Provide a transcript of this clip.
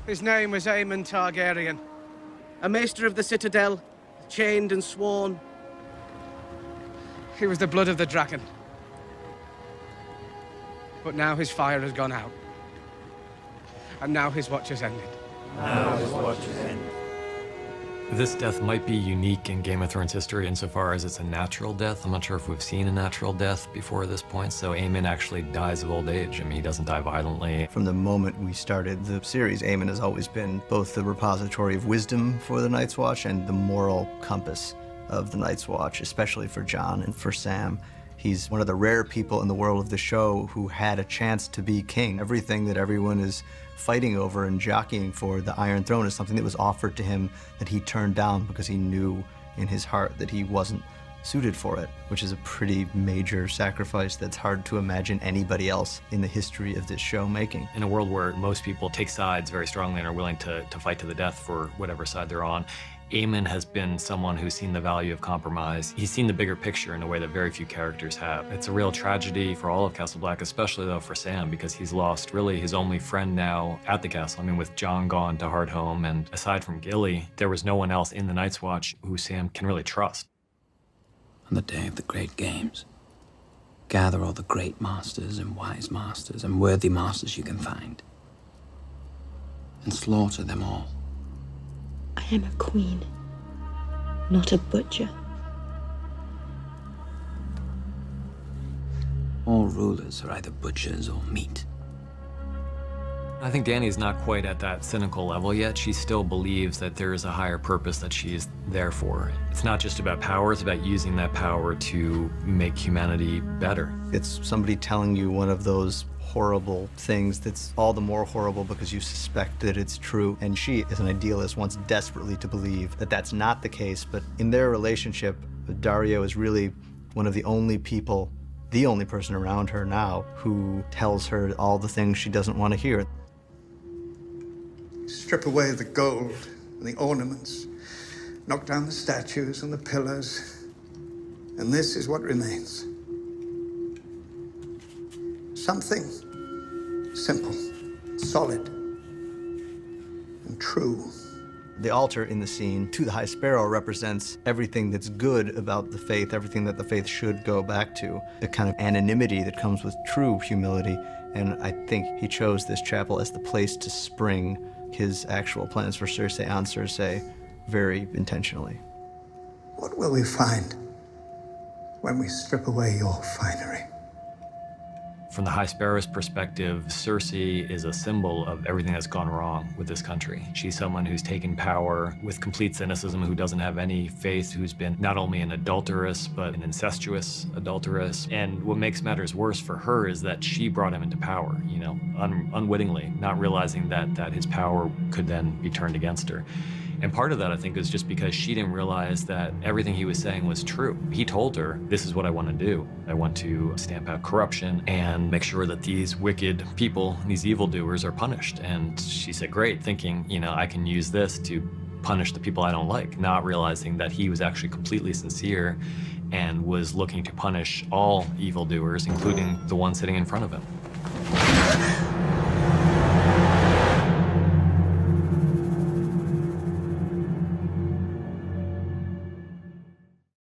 His name was Aemon Targaryen, a maester of the Citadel, chained and sworn. He was the blood of the dragon. But now his fire has gone out. And now his watch has ended. Now his watch has ended. This death might be unique in Game of Thrones history insofar as it's a natural death. I'm not sure if we've seen a natural death before this point, so Aemon actually dies of old age. I mean, he doesn't die violently. From the moment we started the series, Aemon has always been both the repository of wisdom for the Night's Watch and the moral compass of the Night's Watch, especially for Jon and for Sam. He's one of the rare people in the world of the show who had a chance to be king. Everything that everyone is fighting over and jockeying for, the Iron Throne, is something that was offered to him that he turned down because he knew in his heart that he wasn't suited for it, which is a pretty major sacrifice that's hard to imagine anybody else in the history of this show making. In a world where most people take sides very strongly and are willing to fight to the death for whatever side they're on, Aemon has been someone who's seen the value of compromise. He's seen the bigger picture in a way that very few characters have. It's a real tragedy for all of Castle Black, especially though for Sam, because he's lost really his only friend now at the castle. I mean, with Jon gone to Hardhome, and aside from Gilly, there was no one else in the Night's Watch who Sam can really trust. On the day of the great games, gather all the great masters and wise masters and worthy masters you can find, and slaughter them all. I am a queen, not a butcher. All rulers are either butchers or meat. I think Dany's not quite at that cynical level yet. She still believes that there is a higher purpose that she's there for. It's not just about power, it's about using that power to make humanity better. It's somebody telling you one of those horrible things that's all the more horrible because you suspect that it's true. And she, as an idealist, wants desperately to believe that that's not the case. But in their relationship, Daario is really one of the only people, the only person around her now who tells her all the things she doesn't want to hear. Strip away the gold and the ornaments, knock down the statues and the pillars, and this is what remains. Something simple, solid, and true. The altar in the scene to the High Sparrow represents everything that's good about the faith, everything that the faith should go back to, the kind of anonymity that comes with true humility. And I think he chose this chapel as the place to spring his actual plans for Cersei on Cersei very intentionally. What will we find when we strip away your finery? From the High Sparrow's perspective, Cersei is a symbol of everything that's gone wrong with this country. She's someone who's taken power with complete cynicism, who doesn't have any faith, who's been not only an adulteress, but an incestuous adulteress. And what makes matters worse for her is that she brought him into power, you know, unwittingly, not realizing that his power could then be turned against her. And part of that, I think, is just because she didn't realize that everything he was saying was true. He told her, this is what I want to do. I want to stamp out corruption and make sure that these wicked people, these evildoers, are punished. And she said, great, thinking, you know, I can use this to punish the people I don't like, not realizing that he was actually completely sincere and was looking to punish all evildoers, including the one sitting in front of him.